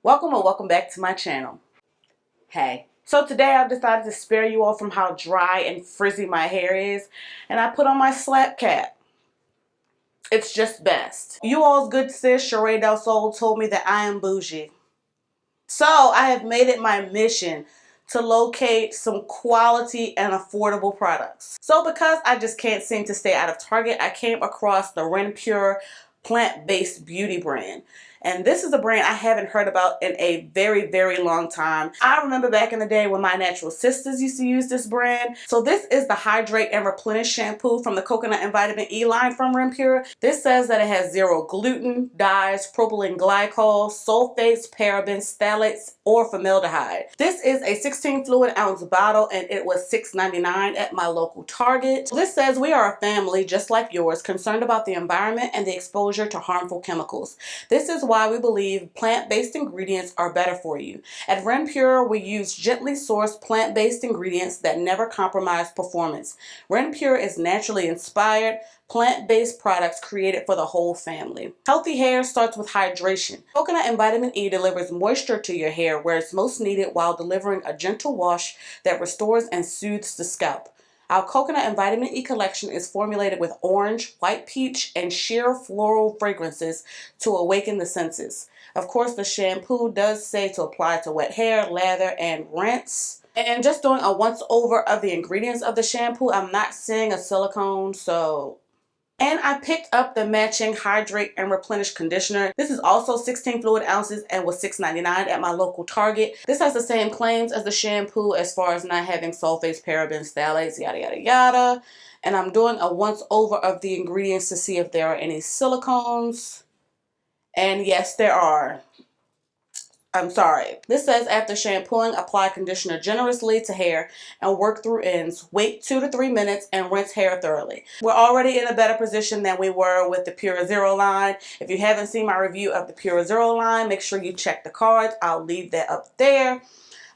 Welcome or welcome back to my channel. Hey. So today I've decided to spare you all from how dry and frizzy my hair is, and I put on my slap cap. It's just best. You all's good sis, Sheree Del Sol, told me that I am bougie. So I have made it my mission to locate some quality and affordable products. So because I just can't seem to stay out of Target, I came across the Ren Pure plant-based beauty brand. And this is a brand I haven't heard about in a very, very long time. I remember back in the day when my natural sisters used to use this brand. So this is the Hydrate and Replenish shampoo from the Coconut and Vitamin E line from Ren Pure. This says that it has zero gluten, dyes, propylene glycol, sulfates, parabens, phthalates, or formaldehyde. This is a 16 fluid ounce bottle and it was $6.99 at my local Target. This says we are a family just like yours, concerned about the environment and the exposure to harmful chemicals. This is why we believe plant-based ingredients are better for you. At Ren Pure, we use gently sourced plant-based ingredients that never compromise performance. Ren Pure is naturally inspired, plant-based products created for the whole family. Healthy hair starts with hydration. Coconut and vitamin E delivers moisture to your hair where it's most needed while delivering a gentle wash that restores and soothes the scalp. Our coconut and vitamin E collection is formulated with orange, white peach, and sheer floral fragrances to awaken the senses. Of course, the shampoo does say to apply to wet hair, lather, and rinse. And just doing a once over of the ingredients of the shampoo, I'm not seeing a silicone, so... And I picked up the matching Hydrate and Replenish conditioner. This is also 16 fluid ounces and was $6.99 at my local Target. This has the same claims as the shampoo as far as not having sulfates, parabens, phthalates, yada yada yada. And I'm doing a once over of the ingredients to see if there are any silicones. And yes, there are. I'm sorry. This says after shampooing, apply conditioner generously to hair and work through ends. Wait 2 to 3 minutes and rinse hair thoroughly. We're already in a better position than we were with the Pure Zero line. If you haven't seen my review of the Pure Zero line, make sure you check the cards. I'll leave that up there.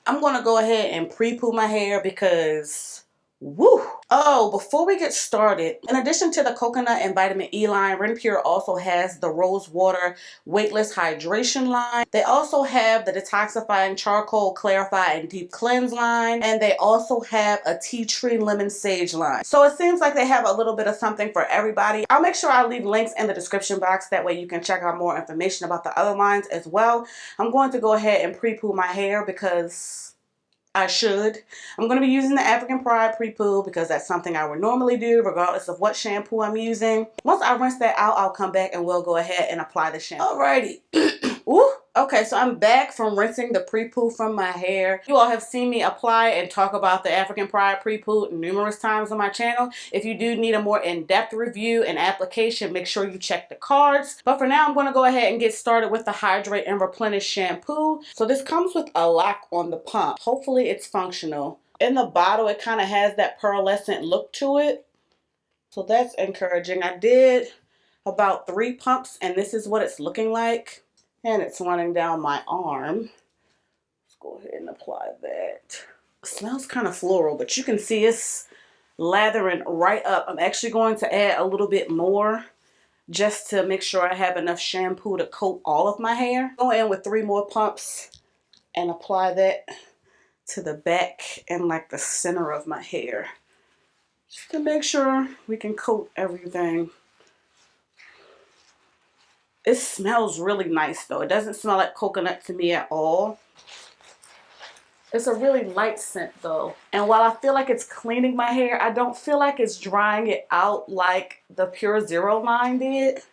I'm going to go ahead and pre-poo my hair because... woo! Oh, before we get started, in addition to the coconut and vitamin E line, Ren Pure also has the rose water weightless hydration line. They also have the detoxifying charcoal clarify and deep cleanse line, and they also have a tea tree lemon sage line. So it seems like they have a little bit of something for everybody. I'll make sure I leave links in the description box, that way you can check out more information about the other lines as well. I'm going to go ahead and pre-poo my hair because I should. I'm going to be using the African Pride pre-poo because that's something I would normally do regardless of what shampoo I'm using. Once I rinse that out, I'll come back and we'll go ahead and apply the shampoo. Alrighty. Ooh. Okay, so I'm back from rinsing the pre-poo from my hair. You all have seen me apply and talk about the African Pride pre-poo numerous times on my channel. If you do need a more in-depth review and application, make sure you check the cards. But for now, I'm going to go ahead and get started with the Hydrate and Replenish shampoo. So this comes with a lock on the pump. Hopefully it's functional. In the bottle, it kind of has that pearlescent look to it. So that's encouraging. I did about 3 pumps and this is what it's looking like. And it's running down my arm. Let's go ahead and apply that. It smells kind of floral, but you can see it's lathering right up. I'm actually going to add a little bit more just to make sure I have enough shampoo to coat all of my hair. Go in with 3 more pumps and apply that to the back and like the center of my hair. Just to make sure we can coat everything. It smells really nice though. It doesn't smell like coconut to me at all. It's a really light scent though. And while I feel like it's cleaning my hair, I don't feel like it's drying it out like the Pure Zero line did.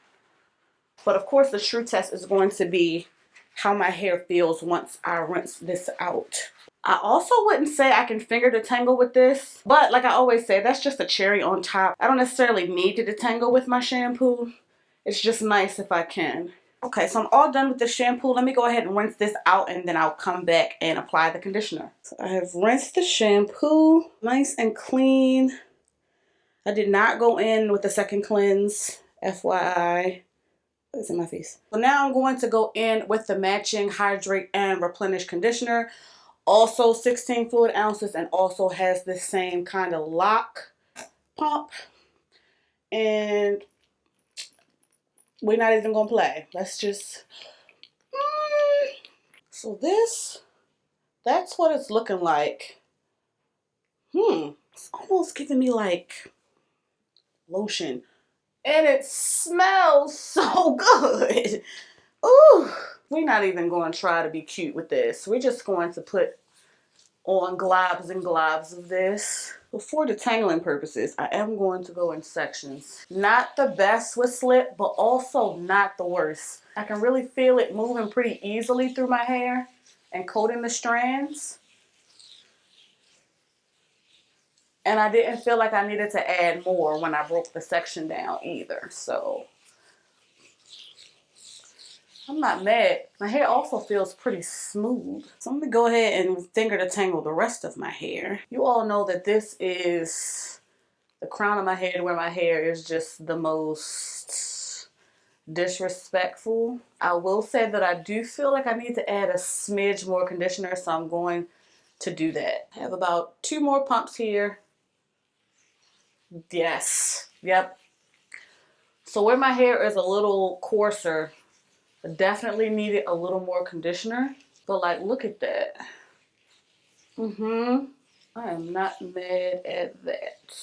But of course the true test is going to be how my hair feels once I rinse this out. I also wouldn't say I can finger detangle with this, but like I always say, that's just a cherry on top. I don't necessarily need to detangle with my shampoo. It's just nice if I can. Okay, so I'm all done with the shampoo. Let me go ahead and rinse this out and then I'll come back and apply the conditioner. So I have rinsed the shampoo, nice and clean. I did not go in with the second cleanse, FYI. It's in my face. So now I'm going to go in with the matching Hydrate and Replenish conditioner. Also 16 fluid ounces and also has the same kind of lock pump. And we're not even gonna play. Let's just... So that's what it's looking like. It's almost giving me like lotion. And it smells so good. Ooh, we're not even going to try to be cute with this. We're just going to put on globs and globs of this. But for detangling purposes, I am going to go in sections. Not the best with slip, but also not the worst. I can really feel it moving pretty easily through my hair and coating the strands. And I didn't feel like I needed to add more when I broke the section down either. So I'm not mad. My hair also feels pretty smooth. So I'm gonna go ahead and finger detangle the rest of my hair. You all know that this is the crown of my head where my hair is just the most disrespectful. I will say that I do feel like I need to add a smidge more conditioner, so I'm going to do that. I have about 2 more pumps here. Yes, yep. So where my hair is a little coarser, I definitely needed a little more conditioner. But like, look at that. I am not mad at that.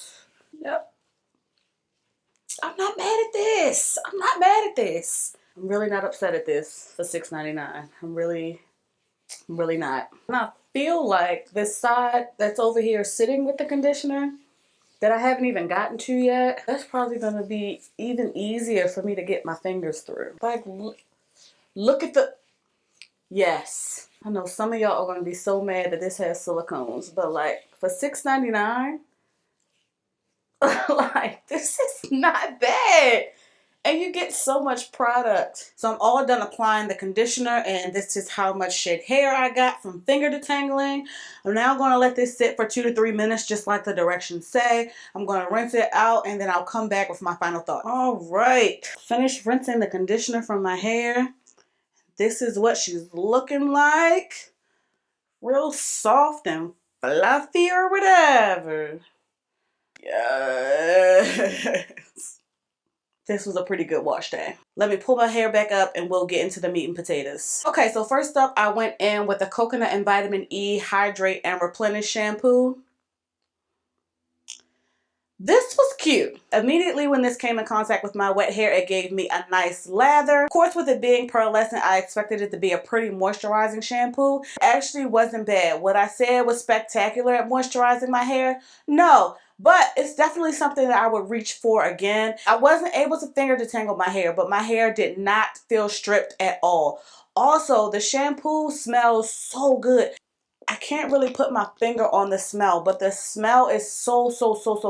Yep. I'm not mad at this. I'm not mad at this. I'm really not upset at this for $6.99. I'm really not. And I feel like this side that's over here sitting with the conditioner that I haven't even gotten to yet, that's probably going to be even easier for me to get my fingers through. Like, look at the... Yes. I know some of y'all are going to be so mad that this has silicones, but like for $6.99, like this is not bad. And you get so much product. So I'm all done applying the conditioner, and this is how much shed hair I got from finger detangling. I'm now going to let this sit for 2 to 3 minutes, just like the directions say. I'm going to rinse it out, and then I'll come back with my final thought. All right, finished rinsing the conditioner from my hair. This is what she's looking like. Real soft and fluffy or whatever. Yes. This was a pretty good wash day. Let me pull my hair back up and we'll get into the meat and potatoes. Okay, so first up, I went in with the Coconut and Vitamin E Hydrate and Replenish shampoo. This was cute. Immediately when this came in contact with my wet hair, it gave me a nice lather. Of course, with it being pearlescent, I expected it to be a pretty moisturizing shampoo. It actually wasn't bad. What I said was spectacular at moisturizing my hair? No. But it's definitely something that I would reach for again. I wasn't able to finger detangle my hair, but my hair did not feel stripped at all. Also, the shampoo smells so good. I can't really put my finger on the smell, but the smell is so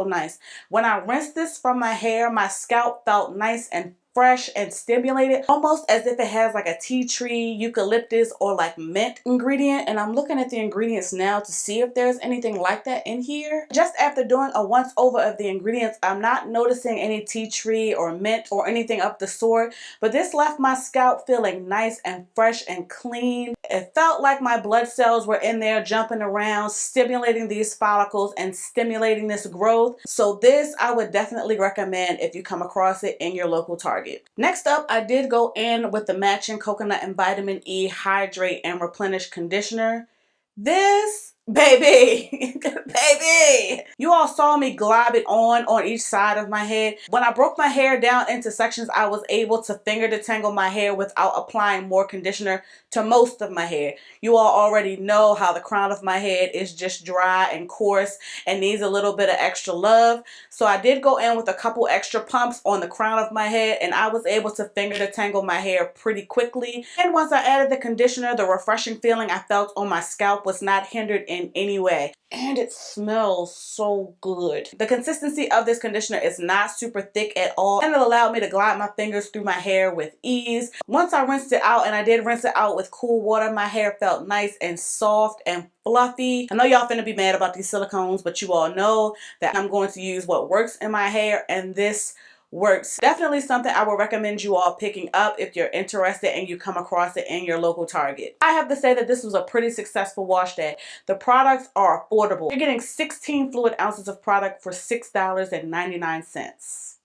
nice. When I rinsed this from my hair, my scalp felt nice and fresh and stimulated, almost as if it has like a tea tree, eucalyptus, or like mint ingredient. And I'm looking at the ingredients now to see if there's anything like that in here. Just after doing a once over of the ingredients, I'm not noticing any tea tree or mint or anything of the sort, but this left my scalp feeling nice and fresh and clean. It felt like my blood cells were in there jumping around, stimulating these follicles and stimulating this growth. So this I would definitely recommend if you come across it in your local Target. Next up, I did go in with the matching Coconut and Vitamin E Hydrate and Replenish conditioner. This baby, baby, you all saw me glob it on each side of my head. When I broke my hair down into sections, I was able to finger detangle my hair without applying more conditioner to most of my hair. You all already know how the crown of my head is just dry and coarse and needs a little bit of extra love. So I did go in with a couple extra pumps on the crown of my head, and I was able to finger detangle my hair pretty quickly. And once I added the conditioner, the refreshing feeling I felt on my scalp was not hindered in any way. And it smells so good. The consistency of this conditioner is not super thick at all, and it allowed me to glide my fingers through my hair with ease. Once I rinsed it out, and I did rinse it out with cool water, my hair felt nice and soft and fluffy. I know y'all finna be mad about these silicones, but you all know that I'm going to use what works in my hair, and this works. Definitely something I would recommend you all picking up if you're interested and you come across it in your local Target. I have to say that this was a pretty successful wash day. The products are affordable. You're getting 16 fluid ounces of product for $6.99.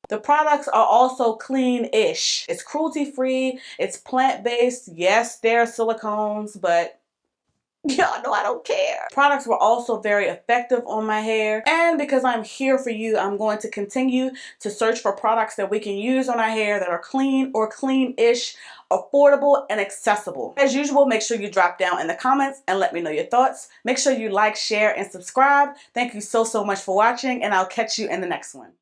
The products are also clean-ish. It's cruelty-free, it's plant-based. Yes, there are silicones, but y'all know I don't care. Products were also very effective on my hair. And because I'm here for you, I'm going to continue to search for products that we can use on our hair that are clean or clean-ish, affordable, and accessible. As usual, make sure you drop down in the comments and let me know your thoughts. Make sure you like, share, and subscribe. Thank you so much for watching, and I'll catch you in the next one.